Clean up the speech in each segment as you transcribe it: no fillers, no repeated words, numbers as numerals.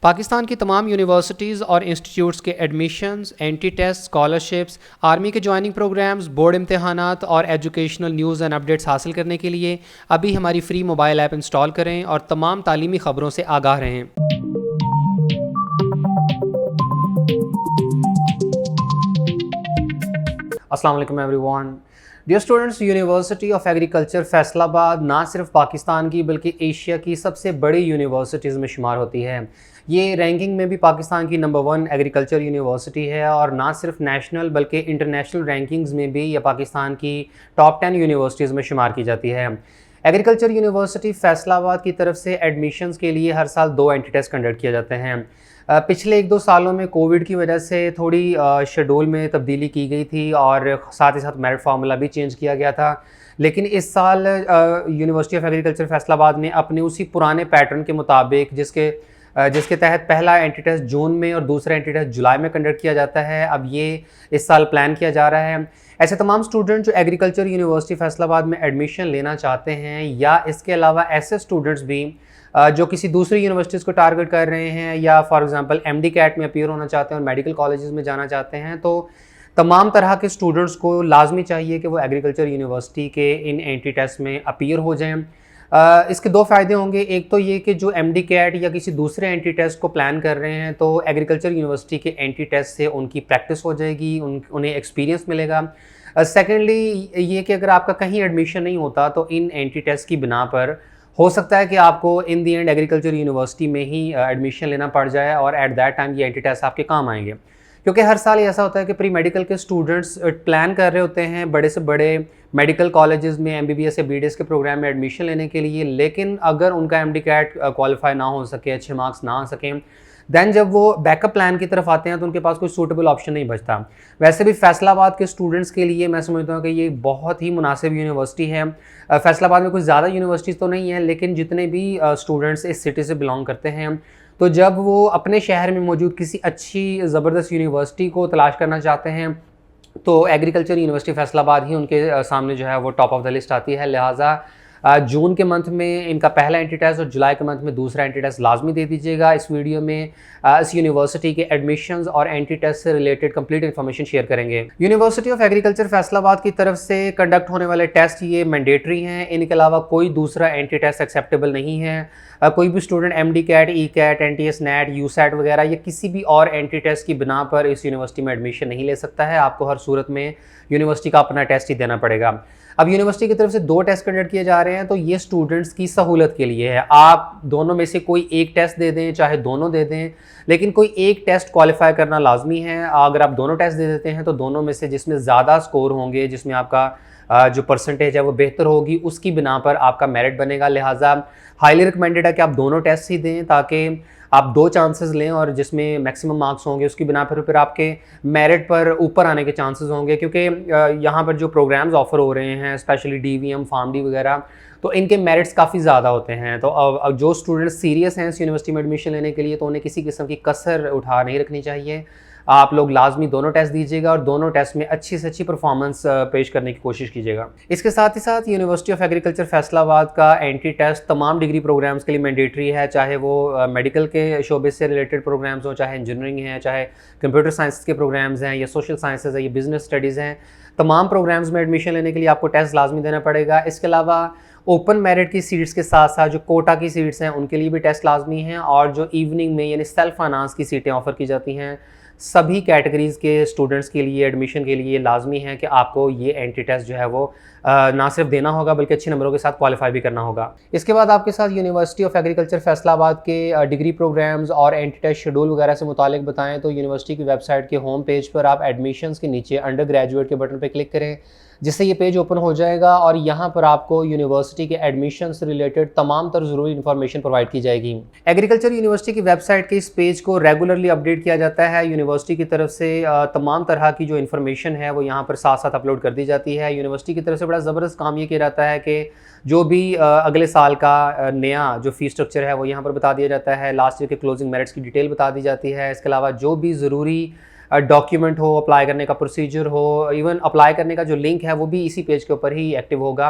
पाकिस्तान की तमाम यूनिवर्सिटीज़ और इंस्टीट्यूट्स के admissions, entry test, scholarships, army के ज्वाइनिंग प्रोग्राम्स, बोर्ड इम्तहानात और एजुकेशनल न्यूज़ एंड अपडेट्स हासिल करने के लिए अभी हमारी फ्री मोबाइल ऐप इंस्टॉल करें और तमाम तालीमी ख़बरों से आगाह रहें। अस्सलाम वालेकुम everyone. Dear students, university of agriculture Faisalabad ना सिर्फ पाकिस्तान की बल्कि एशिया की सबसे बड़ी यूनिवर्सिटीज़ में शुमार होती है। ये रैंकिंग में भी पाकिस्तान की नंबर 1 एग्रीकल्चर यूनिवर्सिटी है और ना सिर्फ नेशनल बल्कि इंटरनेशनल रैंकिंग्स में भी ये पाकिस्तान की टॉप 10 यूनिवर्सिटीज़ में शुमार की जाती है। एग्रीकल्चर यूनिवर्सिटी फैसलाबाद की तरफ से एडमिशन्स के लिए हर साल 2 एंट्री टेस्ट कंडक्ट किए जाते हैं। पिछले 1-2 सालों में कोविड की वजह से थोड़ी शेड्यूल में तब्दीली की गई थी और साथ ही साथ मेरिट फार्मूला भी चेंज किया गया था। लेकिन इस साल यूनिवर्सिटी ऑफ एग्रीकल्चर फैसलाबाद ने अपने उसी पुराने पैटर्न के मुताबिक जिसके तहत पहला एंट्री टेस्ट जून में और दूसरा एंट्री टेस्ट जुलाई में कंडक्ट किया जाता है, अब ये इस साल प्लान किया जा रहा है। ऐसे तमाम स्टूडेंट जो एग्रीकल्चर यूनिवर्सिटी फैसलाबाद में एडमिशन लेना चाहते हैं या इसके अलावा ऐसे स्टूडेंट्स भी जो किसी दूसरी यूनिवर्सिटीज़ को टारगेट कर रहे हैं या फॉर एग्जांपल एमडी कैट में अपीयर होना चाहते हैं और मेडिकल कॉलेजेस में जाना चाहते हैं, तो तमाम तरह के स्टूडेंट्स को लाजमी चाहिए कि वो एग्रीकल्चर यूनिवर्सिटी के इन एंट्री टेस्ट में अपीयर हो जाएं। इसके 2 फ़ायदे होंगे। एक तो ये कि जो एमडी कैट या किसी दूसरे एंट्री टेस्ट को प्लान कर रहे हैं तो एग्रीकल्चर यूनिवर्सिटी के एंट्री टेस्ट से उनकी प्रैक्टिस हो जाएगी, उन्हें एक्सपीरियंस मिलेगा। सेकेंडली ये कि अगर आपका कहीं एडमिशन नहीं होता तो इन एंट्री टेस्ट की बिना पर हो सकता है कि आपको इन दी एंड एग्रीकल्चर यूनिवर्सिटी में ही एडमिशन लेना पड़ जाए और एट दैट टाइम ये एंट्री टेस्ट आपके काम आएंगे। क्योंकि हर साल ऐसा होता है कि प्री मेडिकल के स्टूडेंट्स प्लान कर रहे होते हैं बड़े से बड़े मेडिकल कॉलेजेस में एमबीबीएस या बीडीएस के प्रोग्राम में एडमिशन लेने के लिए, लेकिन अगर उनका एमडी कैट क्वालिफाई ना हो सके, अच्छे मार्क्स ना आ सकें, दैन जब वो बैकअप प्लान की तरफ आते हैं तो उनके पास कोई सूटेबल ऑप्शन नहीं बचता। वैसे भी फैसलाबाद के स्टूडेंट्स के लिए मैं समझता हूँ कि ये बहुत ही मुनासिब यूनिवर्सिटी है। फैसलाबाद में कुछ ज़्यादा यूनिवर्सिटीज़ तो नहीं है, लेकिन जितने भी स्टूडेंट्स इस सिटी से बिलोंग करते हैं तो जब वो अपने शहर में मौजूद किसी अच्छी ज़बरदस्त यूनिवर्सिटी को तलाश करना चाहते हैं तो एग्रीकल्चर यूनिवर्सिटी फैसलाबाद ही उनके सामने जो है वो टॉप ऑफ द लिस्ट आती है। लिहाजा जून के मंथ में इनका पहला एंट्री टेस्ट और जुलाई के मंथ में दूसरा एंट्री टेस्ट लाजमी दे दीजिएगा। इस वीडियो में इस यूनिवर्सिटी के एडमिशन्स और एंट्री टेस्ट से रिलेटेड कंप्लीट इन्फॉर्मेशन शेयर करेंगे। यूनिवर्सिटी ऑफ एग्रीकल्चर फैसलाबाद की तरफ से कंडक्ट होने वाले टेस्ट ये मैंडेटरी हैं। इनके अलावा कोई दूसरा एंट्री टेस्ट एक्सेप्टेबल नहीं है। कोई भी student MD CAT, E CAT, NTS NET, USAT वगैरह या किसी भी और एंट्री टेस्ट की बिना पर इस यूनिवर्सिटी में एडमिशन नहीं ले सकता है। आपको हर सूरत में यूनिवर्सिटी का अपना टेस्ट ही देना पड़ेगा। अब यूनिवर्सिटी की तरफ से 2 टेस्ट कंडक्ट किए जा रहे हैं तो ये स्टूडेंट्स की सहूलत के लिए है। आप दोनों में से कोई एक टेस्ट दे दें, चाहे दोनों दे दें, लेकिन कोई एक टेस्ट क्वालिफाई करना लाजमी है। अगर आप दोनों टेस्ट दे देते हैं तो दोनों में से जिसमें ज़्यादा स्कोर होंगे, जिसमें आपका जो परसेंटेज है वो बेहतर होगी, उसकी बिना पर आपका मेरिट बनेगा। लिहाजा हाईली रिकमेंडेड है कि आप दोनों टेस्ट ही दें ताकि आप 2 चांसेस लें और जिसमें मैक्सिमम मार्क्स होंगे उसकी बिना पर फिर आपके मेरिट पर ऊपर आने के चांसेस होंगे। क्योंकि यहाँ पर जो प्रोग्राम्स ऑफर हो रहे हैं स्पेशली डीवीएम, फार्मडी वगैरह, तो इनके मेरिट्स काफ़ी ज़्यादा होते हैं। तो अब जो स्टूडेंट्स सीरियस हैं इस यूनिवर्सिटी में एडमिशन लेने के लिए तो उन्हें किसी किस्म की कसर उठा नहीं रखनी चाहिए। आप लोग लाजमी दोनों टेस्ट दीजिएगा और दोनों टेस्ट में अच्छी से अच्छी परफॉर्मेंस पेश करने की कोशिश कीजिएगा। इसके साथ ही साथ यूनिवर्सिटी ऑफ एग्रीकल्चर फैसलाबाद का एंट्री टेस्ट तमाम डिग्री प्रोग्राम्स के लिए मैंडेटरी है, चाहे वो मेडिकल के शोबे से रिलेटेड प्रोग्राम्स हो, चाहे इंजीनियरिंग है, चाहे कंप्यूटर साइंस के प्रोग्राम्स हैं या सोशल साइंसेज है या बिजनेस स्टडीज़ हैं। तमाम प्रोग्राम्स में एडमिशन लेने के लिए आपको टेस्ट लाजमी देना पड़ेगा। इसके अलावा ओपन मेरिट की सीट्स के साथ साथ जो कोटा की सीट्स हैं उनके लिए भी टेस्ट लाजमी हैं और जो इवनिंग में यानी सेल्फ फाइनेंस की सीटें ऑफर की जाती हैं सभी कैटेगरीज़ के स्टूडेंट्स के लिए एडमिशन के लिए लाजमी है कि आपको ये एंट्री टेस्ट जो है वो ना सिर्फ देना होगा बल्कि अच्छे नंबरों के साथ क्वालिफाई भी करना होगा। इसके बाद आपके साथ यूनिवर्सिटी ऑफ एग्रीकल्चर फैसलाबाद के डिग्री प्रोग्राम्स और एंट्री टेस्ट शेड्यूल वगैरह से मुतालिक बताएं तो यूनिवर्सिटी की वेबसाइट के होम पेज पर आप एडमिशन्स के नीचे अंडर ग्रेजुएट के बटन पर क्लिक करें, जिससे ये पेज ओपन हो जाएगा और यहाँ पर आपको यूनिवर्सिटी के एडमिशन से रिलेटेड तमाम तर ज़रूरी इन्फॉर्मेशन प्रोवाइड की जाएगी। एग्रीकल्चर यूनिवर्सिटी की वेबसाइट के इस पेज को रेगुलरली अपडेट किया जाता है। यूनिवर्सिटी की तरफ से तमाम तरह की जो इन्फॉर्मेशन है वो यहाँ पर साथ साथ अपलोड कर दी जाती है। यूनिवर्सिटी की तरफ से बड़ा ज़बरदस्त काम ये किया जाता है कि जो भी अगले साल का नया जो फ़ीस स्ट्रक्चर है वो यहाँ पर बता दिया जाता है। लास्ट ईयर के क्लोजिंग मेरिट्स की डिटेल बता दी जाती है। इसके अलावा जो भी ज़रूरी डॉक्यूमेंट हो, अप्लाई करने का प्रोसीजर हो, इवन अप्लाई करने का जो लिंक है वो भी इसी पेज के ऊपर ही एक्टिव होगा।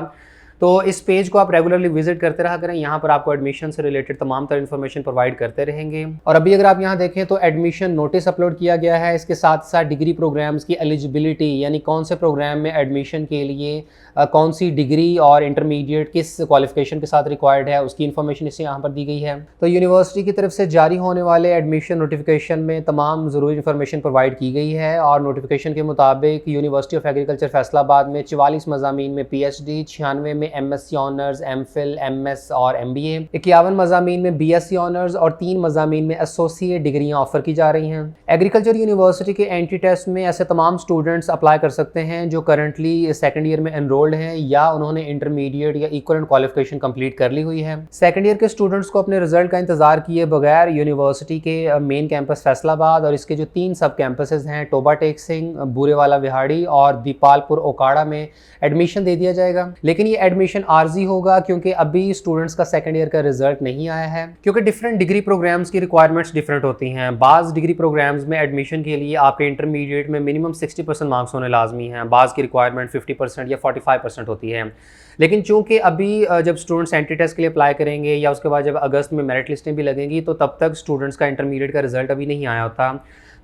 तो इस पेज को आप रेगुलरली विजिट करते रहा करें, यहाँ पर आपको एडमिशन से रिलेटेड तमाम तरह इन्फॉर्मेशन प्रोवाइड करते रहेंगे। और अभी अगर आप यहाँ देखें तो एडमिशन नोटिस अपलोड किया गया है, इसके साथ साथ डिग्री प्रोग्राम्स की एलिजिबिलिटी यानी कौन से प्रोग्राम में एडमिशन के लिए कौन सी डिग्री और इंटरमीडिएट किस क्वालिफिकेशन के साथ रिक्वायर्ड है उसकी इन्फॉर्मेशन इससे यहाँ पर दी गई है। तो यूनिवर्सिटी की तरफ से जारी होने वाले एडमिशन नोटिफिकेशन में तमाम ज़रूरी इन्फॉर्मेशन प्रोवाइड की गई है और नोटिफिकेशन के मुताबिक यूनिवर्सिटी ऑफ एग्रीकल्चर फैसलाबाद में 44 मज़ामीन में PhD, 96 में MSc ऑनर्स, MPhil, MS और MBA, 51 मज़ामीन में BSc ऑनर्स और 3 मज़ामीन में एसोसिएट डिग्रियाँ ऑफर की जा रही हैं। एग्रीकल्चर यूनिवर्सिटी के एंट्री टेस्ट में ऐसे तमाम स्टूडेंट्स अप्लाई कर सकते हैं जो करंटली सेकेंड ईयर में एनरोल्ड हैं या उन्होंने इंटरमीडिएट या इक्वलेंट क्वालिफिकेशन कंप्लीट कर ली हुई है। सेकेंड ईयर के स्टूडेंट्स को अपने रिजल्ट का इंतजार किए बगैर यूनिवर्सिटी के मेन कैंपस फैसलाबाद और इसके जो 3 सब कैंपसेस हैं टोबा टेक सिंह, बूरेवाला विहाड़ी और दीपालपुर ओकाड़ा में एडमिशन दे दिया जाएगा। लेकिन ये एडमिशन आर्जी होगा क्योंकि अभी स्टूडेंट्स का सेकेंड ईयर का रिजल्ट नहीं आया है, क्योंकि डिफरेंट डिग्री प्रोग्राम्स की रिक्वायरमेंट्स डिफरेंट होती हैं। बाज़ डिग्री प्रोग्राम्स में एडमिशन के लिए आपके इंटरमीडिएट में मिनिमम 60% मार्क्स होने लाजमी हैं, बाज़ की रिक्वायरमेंट 50% या 45% होती है। लेकिन चूंकि अभी जब स्टूडेंट्स एंट्री टेस्ट के लिए अप्लाई करेंगे या उसके बाद जब अगस्त में मेरिट लिस्टें भी लगेंगी तो तब तक स्टूडेंट्स का इंटरमीडिएट का रिजल्ट अभी नहीं आया होता,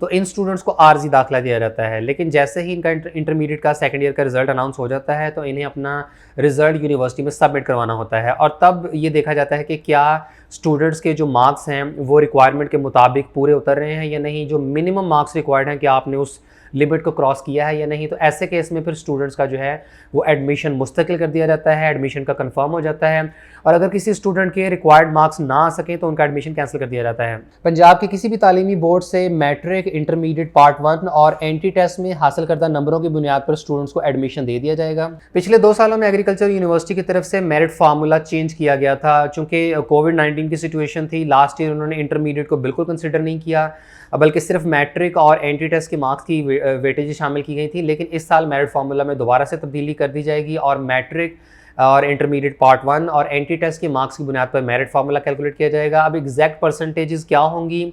तो इन स्टूडेंट्स को आर्जी दाखिला दिया जाता है। लेकिन जैसे ही इनका इंटरमीडिएट का सेकंड ईयर का रिजल्ट अनाउंस हो जाता है तो इन्हें अपना रिजल्ट यूनिवर्सिटी में सबमिट करवाना होता है और तब ये देखा जाता है कि क्या स्टूडेंट्स के जो मार्क्स हैं वो रिक्वायरमेंट के मुताबिक पूरे उतर रहे हैं या नहीं, जो मिनिमम मार्क्स रिक्वायर्ड हैं क्या आपने उस लिमिट को क्रॉस किया है या नहीं। तो ऐसे केस में फिर स्टूडेंट्स का जो है वो एडमिशन मुस्तकिल कर दिया जाता है, एडमिशन का कंफर्म हो जाता है और अगर किसी स्टूडेंट के रिक्वायर्ड मार्क्स ना आ सकें तो उनका एडमिशन कैंसिल कर दिया जाता है। पंजाब के किसी भी तालीमी बोर्ड से मैट्रिक, इंटरमीडिएट पार्ट 1 और एंट्री टेस्ट में हासिल करदा नंबरों की बुनियाद पर स्टूडेंट्स को एडमिशन दे दिया जाएगा। पिछले 2 सालों में एग्रीकल्चर यूनिवर्सिटी की तरफ से मेरिट फार्मूला चेंज किया गया था, चूंकि कोविड-19 की सिचुएशन थी। लास्ट ईयर उन्होंने इंटरमीडिएट को बिल्कुल कंसिडर नहीं किया, बल्कि सिर्फ मैट्रिक और एंट्री टेस्ट के मार्क्स की वेटेज शामिल की गई थी। लेकिन इस साल मेरिट फार्मूला में दोबारा से तब्दीली कर दी जाएगी और मैट्रिक और इंटरमीडिएट पार्ट 1 और एंट्री टेस्ट के मार्क्स की बुनियाद पर मेरिट फार्मूला कैलकुलेट किया जाएगा। अब एग्जैक्ट परसेंटेजेस क्या होंगी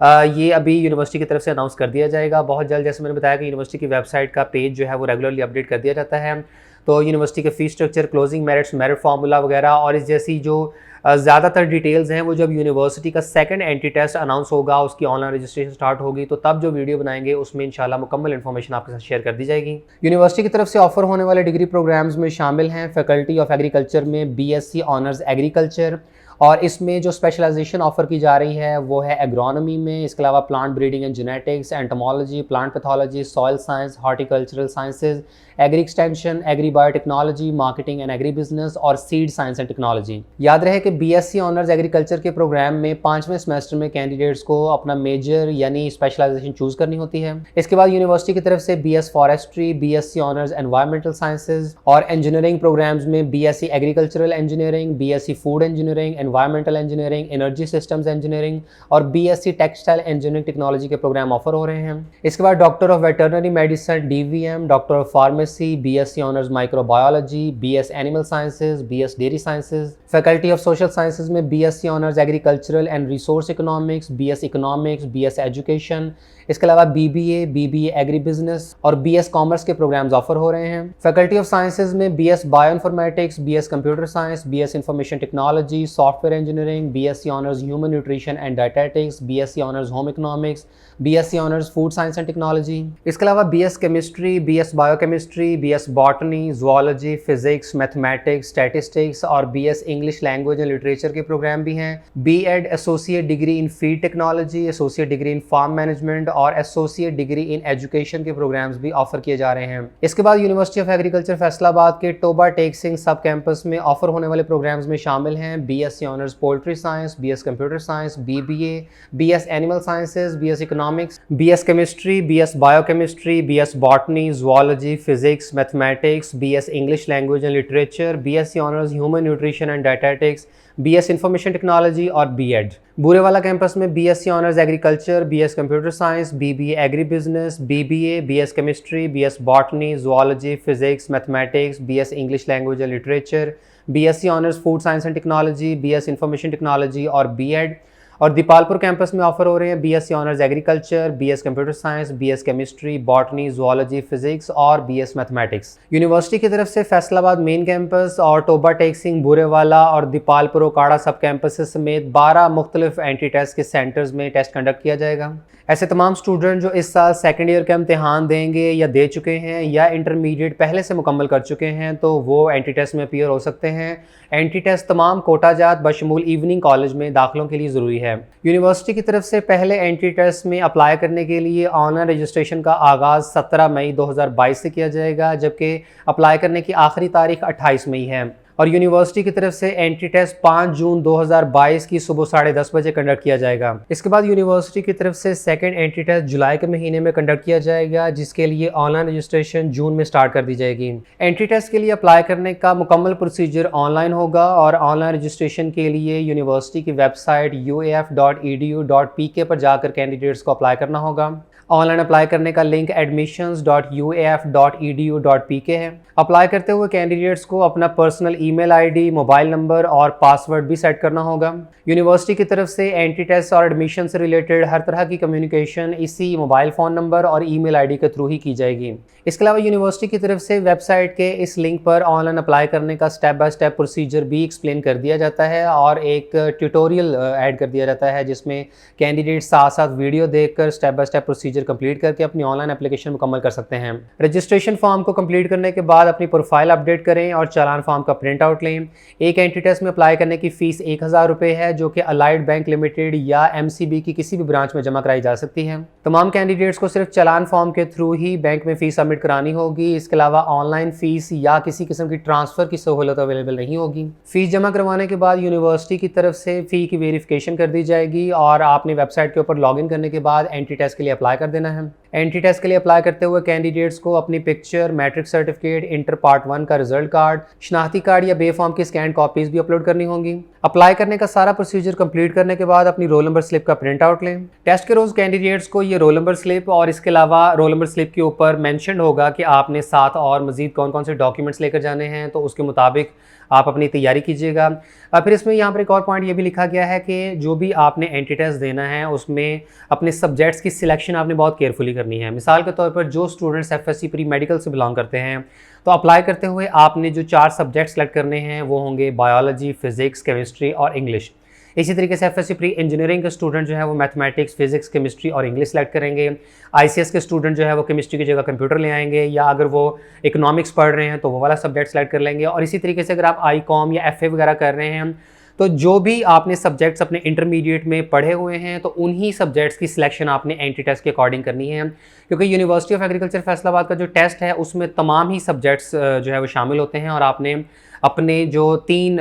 ये अभी यूनिवर्सिटी की तरफ से अनाउंस कर दिया जाएगा बहुत जल्द। जैसे मैंने बताया कि यूनिवर्सिटी की वेबसाइट का पेज जो है वो रेगुलरली अपडेट कर दिया जाता है। तो यूनिवर्सिटी के fees structure, closing merits, merit formula वगैरह और इस जैसी जो ज़्यादातर डिटेल्स हैं वो जब यूनिवर्सिटी का सेकंड एंट्री टेस्ट अनाउंस होगा, उसकी ऑनलाइन रजिस्ट्रेशन स्टार्ट होगी, तो तब जो वीडियो बनाएंगे उसमें इंशाल्लाह मुकम्मल इन्फॉर्मेशन आपके साथ शेयर कर दी जाएगी। यूनिवर्सिटी की तरफ से ऑफर होने वाले डिग्री प्रोग्राम्स में शामिल हैं फैकल्टी ऑफ एग्रीकल्चर में BSc ऑनर्स एग्रीकल्चर और इसमें जो स्पेशलाइजेशन ऑफर की जा रही है वो है एग्रोनॉमी में। इसके अलावा plant breeding and genetics, entomology, plant pathology, soil science, horticultural sciences, agri extension, agri biotechnology, marketing and agri business और सीड साइंस एंड टेक्नोलॉजी। याद रहे कि BSc ऑनर्स एग्रीकल्चर के प्रोग्राम में 5वें सेमेस्टर में कैंडिडेट्स को अपना मेजर यानी स्पेशलाइजेशन चूज करनी होती है। इसके बाद यूनिवर्सिटी की तरफ से BS forestry, BSc honours environmental sciences और इंजीनियरिंग प्रोग्राम्स में BSc agricultural engineering, BSc food engineering, environmental engineering, energy systems engineering और BSc टेक्सटाइल इंजीनियरिंग टेक्नोलॉजी के प्रोग्राम ऑफर हो रहे हैं। इसके बाद doctor of veterinary medicine DVM, doctor of pharmacy, BSc honours microbiology, BS animal sciences, BS dairy sciences. Faculty of social sciences में BSc honours agricultural and resource economics, BS economics, BS education. इसके अलावा BBA agree business और BS commerce के programmes offer हो रहे हैं। Faculty of sciences में BS bio informatics, BS computer science, BS information technology, software engineering, BSc honours human nutrition and dietetics, BSc honours home economics, BSc honours food science and technology. इसके अलावा BS chemistry, BS biochemistry, BS botany, zoology, physics, mathematics, statistics और BS English language and literature के programme भी हैं। B.Ed associate degree in feed technology, associate degree in farm management और associate degree in education के programs भी offer किए जा रहे हैं। इसके बाद यूनिवर्सिटी ऑफ एग्रीकल्चर फैसलाबाद के टोबा टेक सिंह सब कैंपस में ऑफर होने वाले प्रोग्राम्स में शामिल हैं BSc honours poultry science, BS computer science, BBA, BS animal sciences, BS economics, BS chemistry, BS biochemistry, BS botany, zoology, physics, mathematics, BS English language and literature, BSc honours human nutrition and dietetics, BS information technology और B.Ed। Burewala campus में BSc honours agriculture, BS computer science, BBA agri business, BBA, BS chemistry, BS botany, zoology, physics, mathematics, BS English language and literature, BSc honours food science and technology, BS information technology और B.Ed। और Dipalpur campus में offer हो रहे हैं BSc honours agriculture, BS computer science, BS chemistry, botany, zoology, physics और BS mathematics. University की तरफ से फैसलाबाद मेन कैंपस और टोबा टेक सिंह बुरेवाला और दीपालपुर ओकाड़ा सब कैंपस समेत 12 मुख्तलिफ एंट्री टेस्ट के सेंटर्स में टेस्ट कंडक्ट किया जाएगा। ऐसे तमाम स्टूडेंट जो इस साल सेकेंड ईयर का इम्तिहान देंगे या दे चुके हैं या इंटरमीडिएट पहले से मुकम्मल कर चुके हैं तो वो एंट्री टेस्ट में अपीयर हो सकते हैं। एंट्री टेस्ट तमाम कोटा जात बशमूल इवनिंग कॉलेज में दाखिलों के लिए ज़रूरी है। यूनिवर्सिटी की तरफ से पहले एंट्री टेस्ट में अप्लाई करने के लिए ऑनलाइन रजिस्ट्रेशन का आगाज़ 17 मई 2022 से किया जाएगा, जबकि अप्लाई करने की आखिरी तारीख 28 मई है। और यूनिवर्सिटी की तरफ से एंट्री टेस्ट 5 जून 2022 की सुबह 10:30 बजे कंडक्ट किया जाएगा। इसके बाद यूनिवर्सिटी की तरफ से सेकंड एंट्री टेस्ट जुलाई के महीने में कंडक्ट किया जाएगा, जिसके लिए ऑनलाइन रजिस्ट्रेशन जून में स्टार्ट कर दी जाएगी। एंट्री टेस्ट के लिए अप्लाई करने का मुकम्मल प्रोसीजर ऑनलाइन होगा और ऑनलाइन रजिस्ट्रेशन के लिए यूनिवर्सिटी की वेबसाइट uaf.edu.pk पर जाकर कैंडिडेट्स को अप्लाई करना होगा। ऑनलाइन अप्लाई करने का लिंक admissions.uaf.edu.pk है। अप्लाई करते हुए कैंडिडेट्स को अपना personal email ID, mobile number और पासवर्ड भी सेट करना होगा। यूनिवर्सिटी की तरफ से एंट्री टेस्ट और एडमिशन से रिलेटेड हर तरह की कम्युनिकेशन इसी मोबाइल फ़ोन नंबर और ईमेल आईडी के थ्रू ही की जाएगी। इसके अलावा यूनिवर्सिटी की तरफ से वेबसाइट के इस लिंक पर ऑनलाइन अप्लाई करने का स्टेप बाय स्टेप प्रोसीजर भी एक्सप्लेन कर दिया जाता है और एक ट्यूटोरियल ऐड कर दिया जाता है, जिसमें कैंडिडेट साथ साथ वीडियो देखकर step by step procedure complete करके अपनी ऑनलाइन एप्लीकेशन मुकम्मल कर सकते हैं। रजिस्ट्रेशन फॉर्म को कंप्लीट करने के बाद अपनी प्रोफाइल अपडेट करें और चालान फॉर्म का प्रिंट आउट लें। एक एंट्री टेस्ट में अप्लाई करने की फ़ीस 1000 रुपये है, जो कि अलाइड बैंक लिमिटेड या MCB की किसी भी ब्रांच में जमा कराई जा सकती है। तमाम कैंडिडेट्स को सिर्फ चालान फॉर्म के थ्रू ही बैंक में फ़ीस सबमिट करानी होगी। इसके अलावा ऑनलाइन फ़ीस या किसी किस्म की ट्रांसफ़र की सहूलत अवेलेबल नहीं होगी। फ़ीस जमा करवाने के बाद यूनिवर्सिटी की तरफ से फ़ी की वेरिफिकेशन कर दी जाएगी और आपने वेबसाइट के ऊपर लॉगिन करने के बाद एंट्री टेस्ट के लिए अप्लाई कर देना है। एंट्री टेस्ट के लिए अप्लाई करते हुए कैंडिडेट्स को अपनी picture, matric certificate, inter part 1 का रिजल्ट कार्ड, शनाख्ती कार्ड या बे फॉर्म की स्कैन कॉपीज़ भी अपलोड करनी होंगी। अप्लाई करने का सारा प्रोसीजर कंप्लीट करने के बाद अपनी रोल नंबर स्लिप का प्रिंट आउट लें। टेस्ट के रोज़ कैंडिडेट्स को ये रोल नंबर स्लिप और इसके अलावा रोल नंबर स्लिप के ऊपर मेंशन होगा कि आपने साथ और मज़ीद कौन कौन से डॉक्यूमेंट्स लेकर जाने हैं, तो उसके मुताबिक आप अपनी तैयारी कीजिएगा। फिर इसमें यहाँ पर एक और पॉइंट ये भी लिखा गया है कि जो भी आपने एंट्री टेस्ट देना है उसमें अपने सब्जेक्ट्स की सिलेक्शन आपने बहुत केयरफुली करनी है। मिसाल के तौर पर जो स्टूडेंट्स FSC प्री मेडिकल से बिलोंग करते हैं तो अप्लाई करते हुए आपने जो 4 सब्जेक्ट सेलेक्ट करने हैं वो होंगे बायोलॉजी, फिज़िक्स, केमिस्ट्री और इंग्लिश। इसी तरीके से FSC प्री इंजीनियरिंग के स्टूडेंट जो है वो मैथमेटिक्स, फिजिक्स, केमिस्ट्री और इंग्लिश सेलेक्ट करेंगे। ICS के स्टूडेंट जो है वो केमिस्ट्री की जगह कंप्यूटर ले आएंगे, या अगर वो इकोनॉमिक्स पढ़ रहे हैं तो वो वाला सब्जेक्ट सेलेक्ट कर लेंगे। और इसी तरीके से अगर आप ICOM या FA वगैरह कर रहे हैं तो जो भी आपने सब्जेक्ट्स अपने इंटरमीडिएट में पढ़े हुए हैं तो उन्हीं सब्जेक्ट्स की सिलेक्शन आपने एंट्री टेस्ट के अकॉर्डिंग करनी है, क्योंकि यूनिवर्सिटी ऑफ एग्रीकल्चर फैसलाबाद का जो टेस्ट है उसमें तमाम ही सब्जेक्ट्स जो है वो शामिल होते हैं और आपने अपने जो 3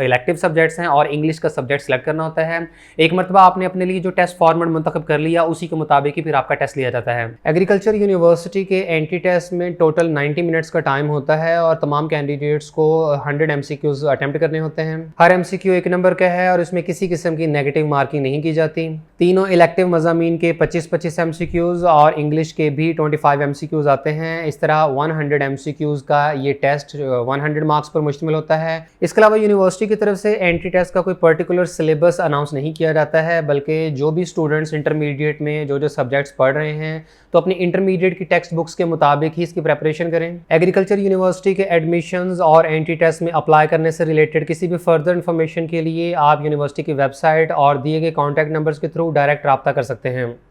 इलेक्टिव सब्जेक्ट्स हैं और इंग्लिश का सब्जेक्ट सेलेक्ट करना होता है। एक मरतबा आपने अपने लिए जो टेस्ट फॉर्मेट मुंतखब कर लिया उसी के मुताबिक ही फिर आपका टेस्ट लिया जाता है। एग्रीकल्चर यूनिवर्सिटी के एंट्री टेस्ट में टोटल 90 मिनट्स का टाइम होता है और तमाम कैंडिडेट्स को 100 MCQs अटैम्प्ट करने होते हैं। हर MCQ 1 नंबर का है और इसमें किसी किस्म की नेगेटिव मार्किंग नहीं की जाती। तीनों इलेक्टिव मज़ामीन के 25-25 MCQs और इंग्लिश के भी 25 MCQs आते हैं। इस तरह 100 MCQs का ये टेस्ट 100 मार्क्स पर मुश्तमिल होता है। इसके अलावा यूनिवर्सिटी की तरफ से एंट्री टेस्ट का कोई पर्टिकुलर सिलेबस अनाउंस नहीं किया जाता है, बल्कि जो भी स्टूडेंट्स इंटरमीडिएट में जो सब्जेक्ट्स पढ़ रहे हैं तो अपनी इंटरमीडिएट की टेक्स्ट बुक्स के मुताबिक ही इसकी प्रेपरेशन करें। एग्रीकल्चर यूनिवर्सिटी के एडमिशन्स और एंट्री टेस्ट में अप्लाई करने से रिलेटेड किसी भी फर्दर इन्फॉर्मेशन के लिए आप यूनिवर्सिटी की वेबसाइट और दिए गए कॉन्टैक्ट नंबर्स के थ्रू डायरेक्ट रब्ता कर सकते हैं।